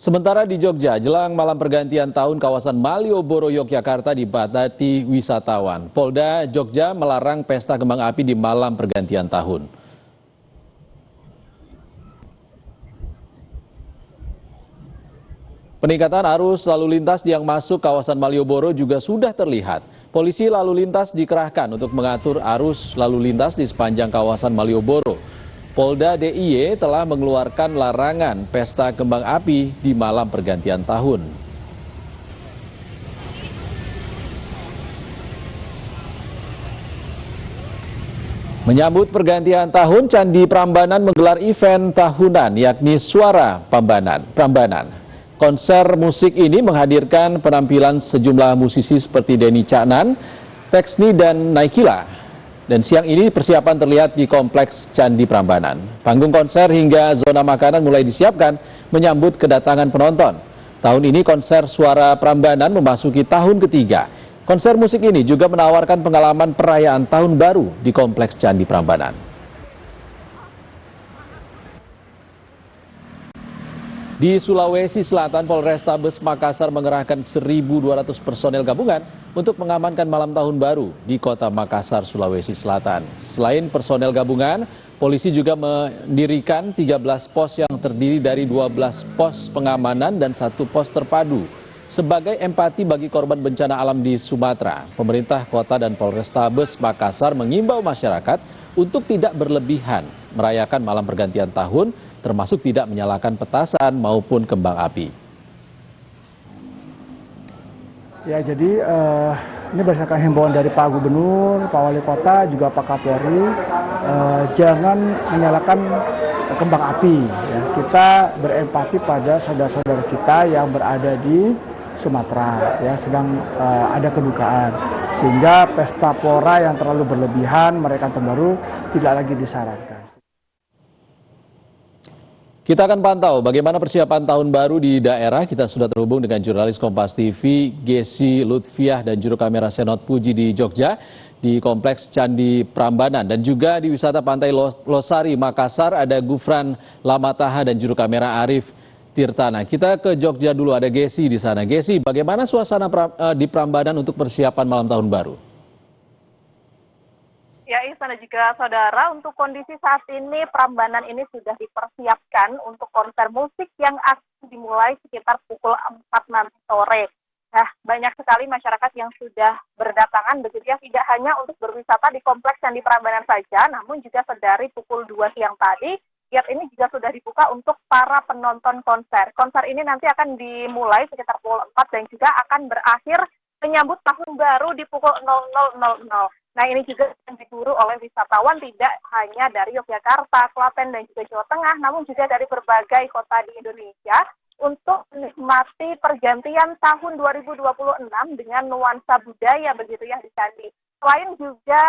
Sementara di Jogja, jelang malam pergantian tahun kawasan Malioboro, Yogyakarta dipadati wisatawan. Polda Jogja melarang pesta kembang api di malam pergantian tahun. Peningkatan arus lalu lintas yang masuk kawasan Malioboro juga sudah terlihat. Polisi lalu lintas dikerahkan untuk mengatur arus lalu lintas di sepanjang kawasan Malioboro. Polda DIY telah mengeluarkan larangan pesta kembang api di malam pergantian tahun. Menyambut pergantian tahun, Candi Prambanan menggelar event tahunan yakni Suara Prambanan. Konser musik ini menghadirkan penampilan sejumlah musisi seperti Denny Caknan, Texni, dan Naikila. Dan siang ini persiapan terlihat di Kompleks Candi Prambanan. Panggung konser hingga zona makanan mulai disiapkan menyambut kedatangan penonton. Tahun ini konser Suara Prambanan memasuki tahun ketiga. Konser musik ini juga menawarkan pengalaman perayaan Tahun Baru di Kompleks Candi Prambanan. Di Sulawesi Selatan, Polrestabes Makassar mengerahkan 1.200 personel gabungan untuk mengamankan malam tahun baru di kota Makassar, Sulawesi Selatan. Selain personel gabungan, polisi juga mendirikan 13 pos yang terdiri dari 12 pos pengamanan dan 1 pos terpadu. Sebagai empati bagi korban bencana alam di Sumatera, pemerintah kota dan Polrestabes Makassar mengimbau masyarakat untuk tidak berlebihan merayakan malam pergantian tahun, termasuk tidak menyalakan petasan maupun kembang api. Ya, jadi ini berdasarkan himbauan dari Pak Gubernur, Pak Wali Kota, juga Pak Kapolri, jangan menyalakan kembang api. Ya. Kita berempati pada saudara-saudara kita yang berada di Sumatera, ya, sedang ada kedukaan. Sehingga pesta pora yang terlalu berlebihan, merayakan tahun baru tidak lagi disarankan. Kita akan pantau bagaimana persiapan tahun baru di daerah. Kita sudah terhubung dengan jurnalis Kompas TV, Gesi Lutfiah, dan juru kamera Senot Puji di Jogja, di Kompleks Candi Prambanan. Dan juga di wisata Pantai Losari, Makassar, ada Gufran Lamataha dan juru kamera Arif Tirtana. Kita ke Jogja dulu, ada Gesi di sana. Gesi, bagaimana suasana di Prambanan untuk persiapan malam tahun baru? Ya, Ihsan dan juga saudara, untuk kondisi saat ini Prambanan ini sudah dipersiapkan untuk konser musik yang akan dimulai sekitar pukul 4 nanti sore. Nah, banyak sekali masyarakat yang sudah berdatangan begitu ya, tidak hanya untuk berwisata di Kompleks Candi Prambanan saja, namun juga sedari pukul 2 siang tadi, gate ini juga sudah dibuka untuk para penonton konser. Konser ini nanti akan dimulai sekitar pukul 4 dan juga akan berakhir menyambut tahun baru di pukul 00.00. Nah, ini juga yang diburu oleh wisatawan tidak hanya dari Yogyakarta, Klaten, dan juga Jawa Tengah, namun juga dari berbagai kota di Indonesia untuk menikmati pergantian tahun 2026 dengan nuansa budaya begitu ya di Candi. Selain juga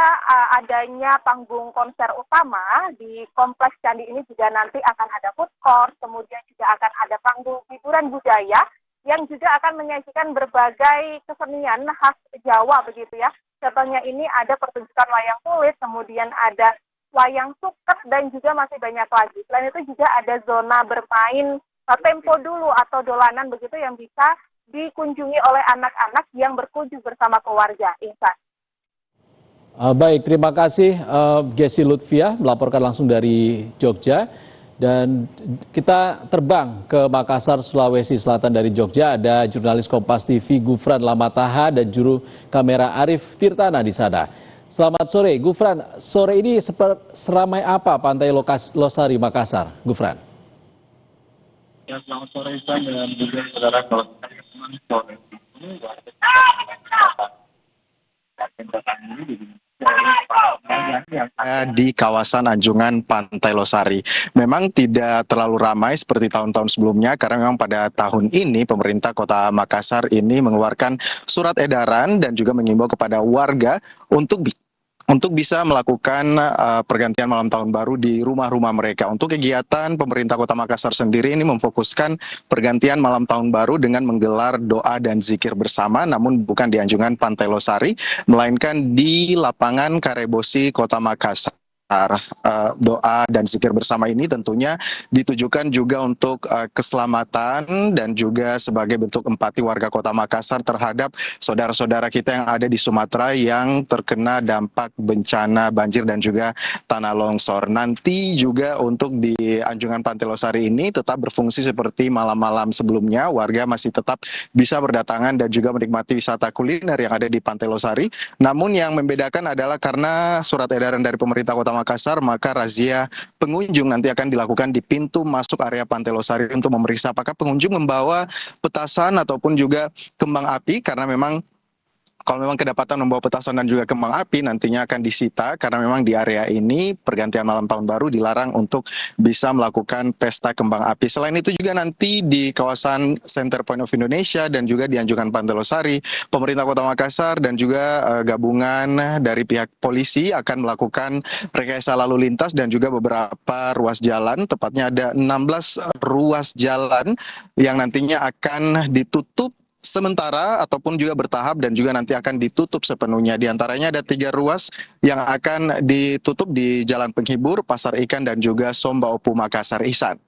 adanya panggung konser utama di Kompleks Candi ini juga nanti akan ada food court, kemudian juga akan ada panggung hiburan budaya yang juga akan menyajikan berbagai kesenian khas Jawa begitu ya. Contohnya ini ada pertunjukan wayang kulit, kemudian ada wayang suket, dan juga masih banyak lagi. Selain itu juga ada zona bermain tempo dulu atau dolanan begitu yang bisa dikunjungi oleh anak-anak yang berkunjung bersama keluarga. Ihsan. Baik, terima kasih Gesi Lutfiah melaporkan langsung dari Jogja. Dan kita terbang ke Makassar, Sulawesi Selatan dari Jogja. Ada jurnalis Kompas TV Gufran Lamataha dan juru kamera Arif Tirtana di sana. Selamat sore, Gufran. Sore ini seramai apa Pantai Losari Makassar, Gufran? Ya, selamat sore Ihsan dan juga saudara kalau sore ini di kawasan Anjungan Pantai Losari. Memang tidak terlalu ramai seperti tahun-tahun sebelumnya karena memang pada tahun ini pemerintah Kota Makassar ini mengeluarkan surat edaran dan juga mengimbau kepada warga untuk bisa melakukan pergantian malam tahun baru di rumah-rumah mereka. Untuk kegiatan pemerintah Kota Makassar sendiri ini memfokuskan pergantian malam tahun baru dengan menggelar doa dan zikir bersama, namun bukan di Anjungan Pantai Losari, melainkan di lapangan Karebosi Kota Makassar. doa dan zikir bersama ini tentunya ditujukan juga untuk keselamatan dan juga sebagai bentuk empati warga Kota Makassar terhadap saudara-saudara kita yang ada di Sumatera yang terkena dampak bencana banjir dan juga tanah longsor. Nanti juga untuk di Anjungan Pantai Losari ini tetap berfungsi seperti malam-malam sebelumnya, warga masih tetap bisa berdatangan dan juga menikmati wisata kuliner yang ada di Pantai Losari. Namun yang membedakan adalah karena surat edaran dari pemerintah Kota Makassar, maka razia pengunjung nanti akan dilakukan di pintu masuk area Pantai Losari untuk memeriksa apakah pengunjung membawa petasan ataupun juga kembang api, karena memang kalau memang kedapatan membawa petasan dan juga kembang api nantinya akan disita, karena memang di area ini pergantian malam tahun baru dilarang untuk bisa melakukan pesta kembang api. Selain itu juga nanti di kawasan Center Point of Indonesia dan juga di Anjungan Pantai Losari, pemerintah Kota Makassar dan juga gabungan dari pihak polisi akan melakukan rekayasa lalu lintas dan juga beberapa ruas jalan, tepatnya ada 16 ruas jalan yang nantinya akan ditutup sementara ataupun juga bertahap dan juga nanti akan ditutup sepenuhnya. Di antaranya ada 3 ruas yang akan ditutup di Jalan Penghibur, Pasar Ikan dan juga Somba Opu Makassar. Ihsan.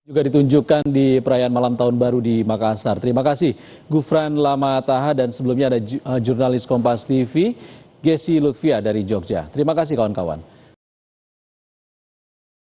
Juga ditunjukkan di perayaan malam tahun baru di Makassar. Terima kasih Gufran Lama Taha, dan sebelumnya ada jurnalis Kompas TV Gesi Lutfia dari Jogja. Terima kasih kawan-kawan.